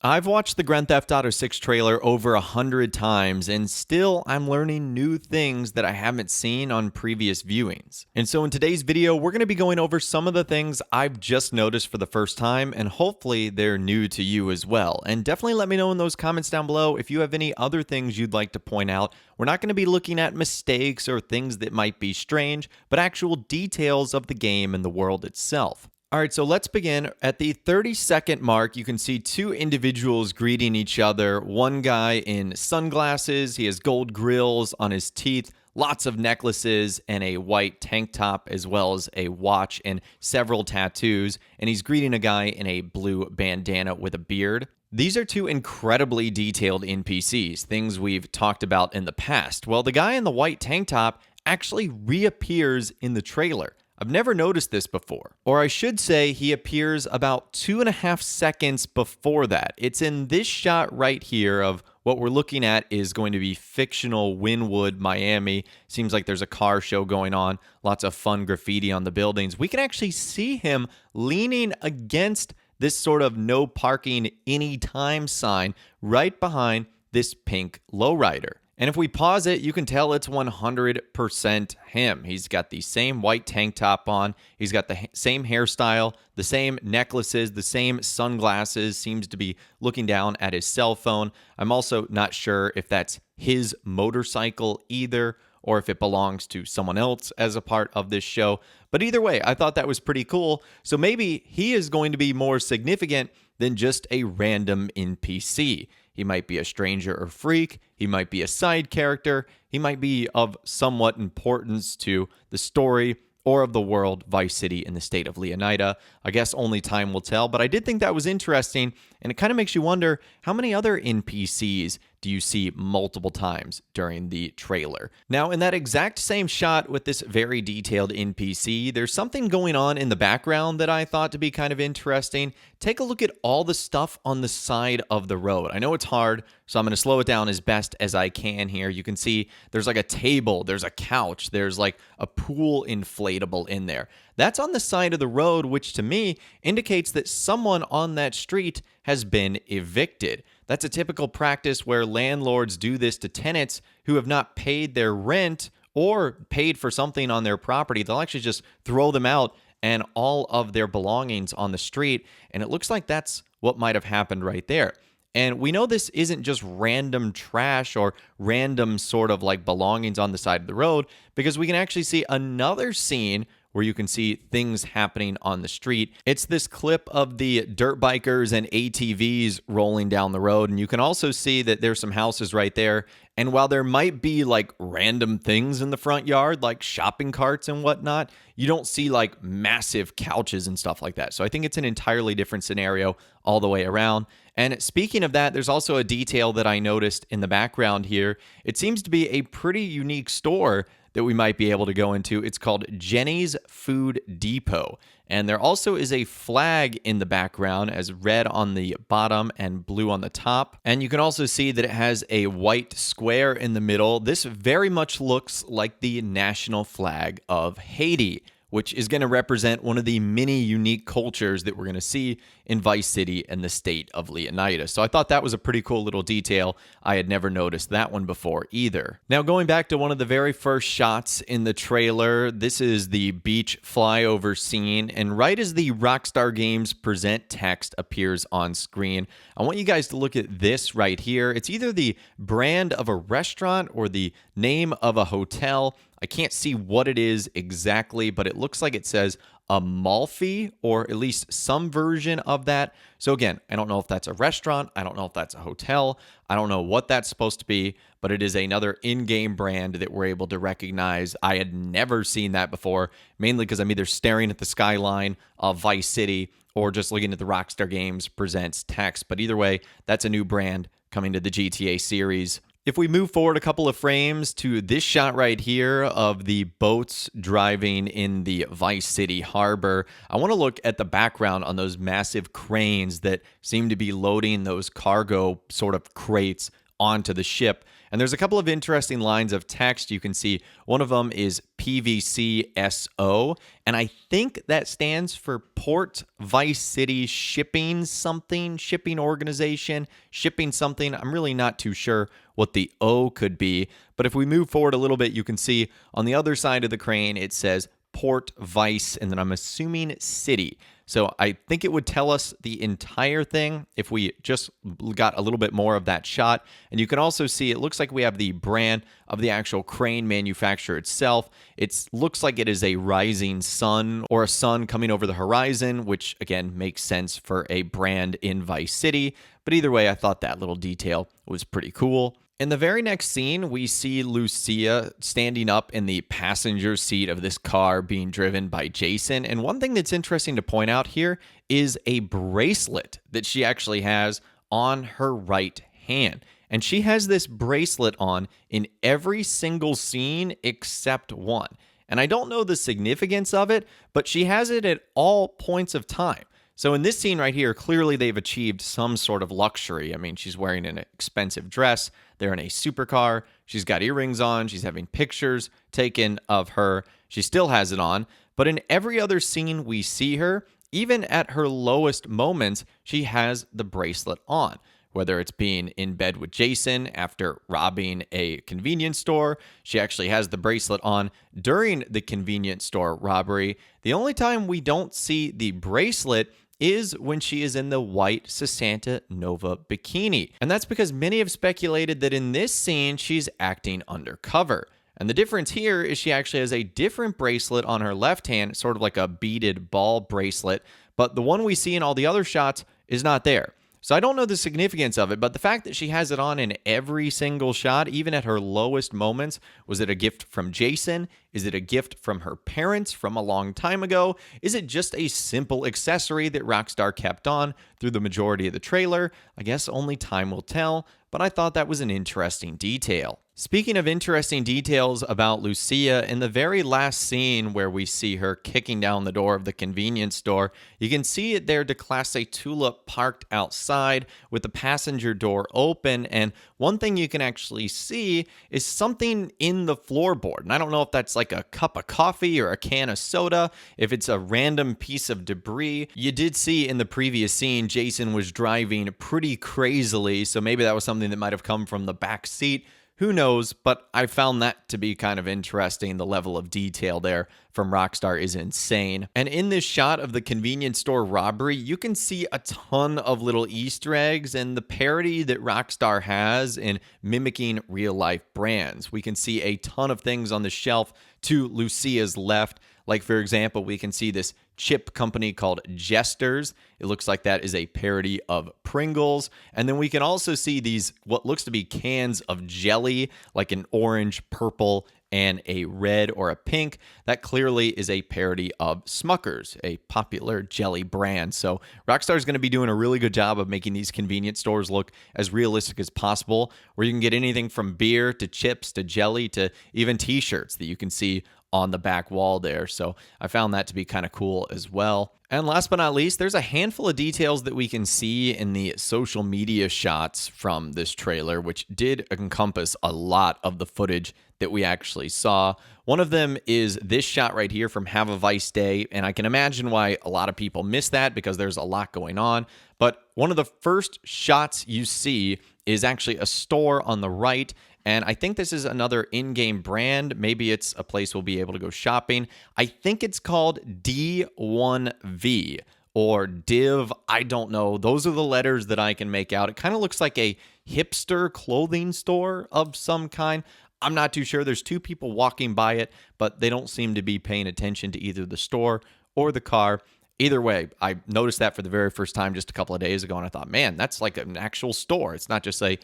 I've watched the Grand Theft Auto 6 trailer over 100 times, and still I'm learning new things that I haven't seen on previous viewings. And so in today's video, we're going to be going over some of the things I've just noticed for the first time, and hopefully they're new to you as well. And definitely let me know in those comments down below if you have any other things you'd like to point out. We're not going to be looking at mistakes or things that might be strange, but actual details of the game and the world itself. All right, so let's begin. At the 30-second mark, you can see two individuals greeting each other. One guy in sunglasses, he has gold grills on his teeth, lots of necklaces, and a white tank top, as well as a watch and several tattoos. And he's greeting a guy in a blue bandana with a beard. These are two incredibly detailed NPCs, things we've talked about in the past. Well, the guy in the white tank top actually reappears in the trailer. I've never noticed this before. Or I should say he appears about 2.5 seconds before that. It's in this shot right here of what we're looking at is going to be fictional Wynwood, Miami. Seems like there's a car show going on. Lots of fun graffiti on the buildings. We can actually see him leaning against this sort of no parking anytime sign right behind this pink lowrider. And if we pause it, you can tell it's 100% him. He's got the same white tank top on. He's got the same hairstyle, the same necklaces, the same sunglasses, seems to be looking down at his cell phone. I'm also not sure if that's his motorcycle either, or if it belongs to someone else as a part of this show. But either way, I thought that was pretty cool. So maybe he is going to be more significant than just a random NPC. He might be a stranger or freak. He might be a side character. He might be of somewhat importance to the story or of the world, Vice City, and the state of Leonida. I guess only time will tell, but I did think that was interesting, and it kind of makes you wonder, how many other NPCs do you see multiple times during the trailer? Now, in that exact same shot with this very detailed NPC, there's something going on in the background that I thought to be kind of interesting. Take a look at all the stuff on the side of the road. I know it's hard, so I'm going to slow it down as best as I can here. You can see there's like a table, there's a couch, there's like a pool inflatable in there. That's on the side of the road, which to me indicates that someone on that street has been evicted. That's a typical practice where landlords do this to tenants who have not paid their rent or paid for something on their property. They'll actually just throw them out and all of their belongings on the street. And it looks like that's what might have happened right there. And we know this isn't just random trash or random sort of like belongings on the side of the road, because we can actually see another scene where you can see things happening on the street. It's this clip of the dirt bikers and ATVs rolling down the road, and you can also see that there's some houses right there. And while there might be like random things in the front yard, like shopping carts and whatnot, you don't see like massive couches and stuff like that. So I think it's an entirely different scenario all the way around. And speaking of that, there's also a detail that I noticed in the background here. It seems to be a pretty unique store that we might be able to go into. It's called Jenny's Food Depot. And there also is a flag in the background, as red on the bottom and blue on the top. And you can also see that it has a white square in the middle. This very much looks like the national flag of Haiti, which is going to represent one of the many unique cultures that we're going to see in Vice City and the state of Leonida. So I thought that was a pretty cool little detail. I had never noticed that one before either. Now, going back to one of the very first shots in the trailer, this is the beach flyover scene, and right as the Rockstar Games Present text appears on screen, I want you guys to look at this right here. It's either the brand of a restaurant or the name of a hotel. I can't see what it is exactly, but it looks like it says Amalfi, or at least some version of that. So again, I don't know if that's a restaurant. I don't know if that's a hotel. I don't know what that's supposed to be, but it is another in-game brand that we're able to recognize. I had never seen that before, mainly because I'm either staring at the skyline of Vice City or just looking at the Rockstar Games Presents text. But either way, that's a new brand coming to the GTA series. If we move forward a couple of frames to this shot right here of the boats driving in the Vice City harbor, I want to look at the background on those massive cranes that seem to be loading those cargo sort of crates onto the ship. And there's a couple of interesting lines of text. You can see one of them is PVCSO, and I think that stands for Port Vice City Shipping something, shipping organization, shipping something. I'm really not too sure what the O could be, but if we move forward a little bit, you can see on the other side of the crane, it says Port Vice, and then I'm assuming City. So I think it would tell us the entire thing if we just got a little bit more of that shot. And you can also see it looks like we have the brand of the actual crane manufacturer itself. It looks like it is a rising sun or a sun coming over the horizon, which again makes sense for a brand in Vice City. But either way, I thought that little detail was pretty cool. In the very next scene, we see Lucia standing up in the passenger seat of this car being driven by Jason. And one thing that's interesting to point out here is a bracelet that she actually has on her right hand. And she has this bracelet on in every single scene except one. And I don't know the significance of it, but she has it at all points of time. So in this scene right here, clearly they've achieved some sort of luxury. I mean, she's wearing an expensive dress. They're in a supercar. She's got earrings on. She's having pictures taken of her. She still has it on. But in every other scene we see her, even at her lowest moments, she has the bracelet on. Whether it's being in bed with Jason after robbing a convenience store, she actually has the bracelet on during the convenience store robbery. The only time we don't see the bracelet is when she is in the white Sessanta Nova bikini. And that's because many have speculated that in this scene, she's acting undercover. And the difference here is she actually has a different bracelet on her left hand, sort of like a beaded ball bracelet, but the one we see in all the other shots is not there. So I don't know the significance of it, but the fact that she has it on in every single shot, even at her lowest moments, was it a gift from Jason? Is it a gift from her parents from a long time ago? Is it just a simple accessory that Rockstar kept on through the majority of the trailer? I guess only time will tell, but I thought that was an interesting detail. Speaking of interesting details about Lucia, in the very last scene where we see her kicking down the door of the convenience store, you can see it there Declasse Tulip parked outside with the passenger door open, and one thing you can actually see is something in the floorboard. And I don't know if that's like a cup of coffee or a can of soda, if it's a random piece of debris. You did see in the previous scene, Jason was driving pretty crazily, so maybe that was something that might have come from the back seat. Who knows, but I found that to be kind of interesting. The level of detail there from Rockstar is insane. And in this shot of the convenience store robbery, you can see a ton of little Easter eggs and the parody that Rockstar has in mimicking real-life brands. We can see a ton of things on the shelf to Lucia's left. Like, for example, we can see this chip company called Jesters. It looks like that is a parody of Pringles. And then we can also see these, what looks to be cans of jelly, like an orange, purple, and a red or a pink. That clearly is a parody of Smucker's, a popular jelly brand. So Rockstar is going to be doing a really good job of making these convenience stores look as realistic as possible, where you can get anything from beer to chips to jelly to even t-shirts that you can see on the back wall there. So I found that to be kind of cool as well. And last but not least, there's a handful of details that we can see in the social media shots from this trailer, which did encompass a lot of the footage that we actually saw. One of them is this shot right here from Have a Vice Day, and I can imagine why a lot of people miss that because there's a lot going on. But one of the first shots you see is actually a store on the right, and I think this is another in-game brand. Maybe it's a place we'll be able to go shopping. I think it's called D1V or Div. I don't know. Those are the letters that I can make out. It kind of looks like a hipster clothing store of some kind. I'm not too sure. There's two people walking by it, but they don't seem to be paying attention to either the store or the car. Either way, I noticed that for the very first time just a couple of days ago, and I thought, man, that's like an actual store. It's not just a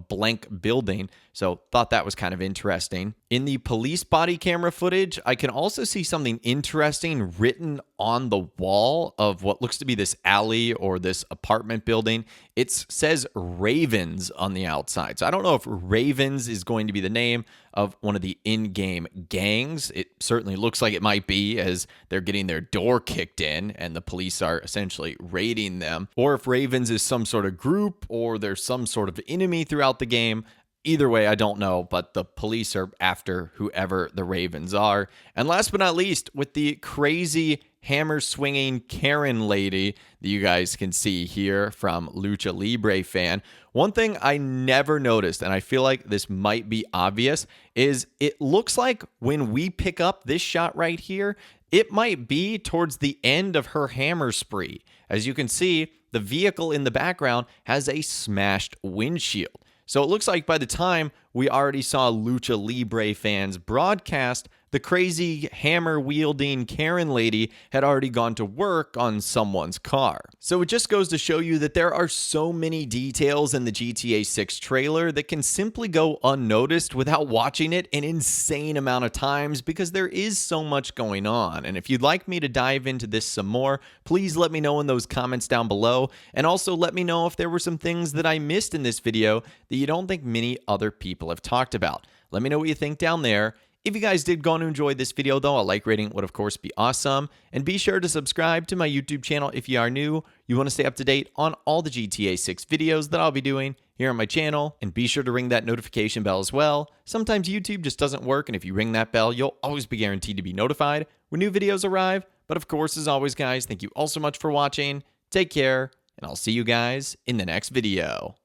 blank building. So thought that was kind of interesting. In the police body camera footage, I can also see something interesting written on the wall of what looks to be this alley or this apartment building. It says Ravens on the outside. So I don't know if Ravens is going to be the name of one of the in-game gangs. It certainly looks like it might be, as they're getting their door kicked in. Raven and the police are essentially raiding them, or if Ravens is some sort of group or there's some sort of enemy throughout the game. Either way, I don't know, but the police are after whoever the Ravens are. And last but not least, with the crazy hammer swinging Karen lady that you guys can see here from Lucha Libre fan, one thing I never noticed, and I feel like this might be obvious, is it looks like when we pick up this shot right here, it might be towards the end of her hammer spree. As you can see, the vehicle in the background has a smashed windshield. So it looks like by the time we already saw Lucha Libre fans broadcast, the crazy hammer-wielding Karen lady had already gone to work on someone's car. So it just goes to show you that there are so many details in the GTA 6 trailer that can simply go unnoticed without watching it an insane amount of times because there is so much going on. And if you'd like me to dive into this some more, please let me know in those comments down below. And also let me know if there were some things that I missed in this video that you don't think many other people have talked about. Let me know what you think down there. If you guys did go on to enjoy this video though, a like rating would of course be awesome. And be sure to subscribe to my YouTube channel if you are new. You want to stay up to date on all the GTA 6 videos that I'll be doing here on my channel. And be sure to ring that notification bell as well. Sometimes YouTube just doesn't work, and if you ring that bell, you'll always be guaranteed to be notified when new videos arrive. But of course, as always guys, thank you all so much for watching. Take care, and I'll see you guys in the next video.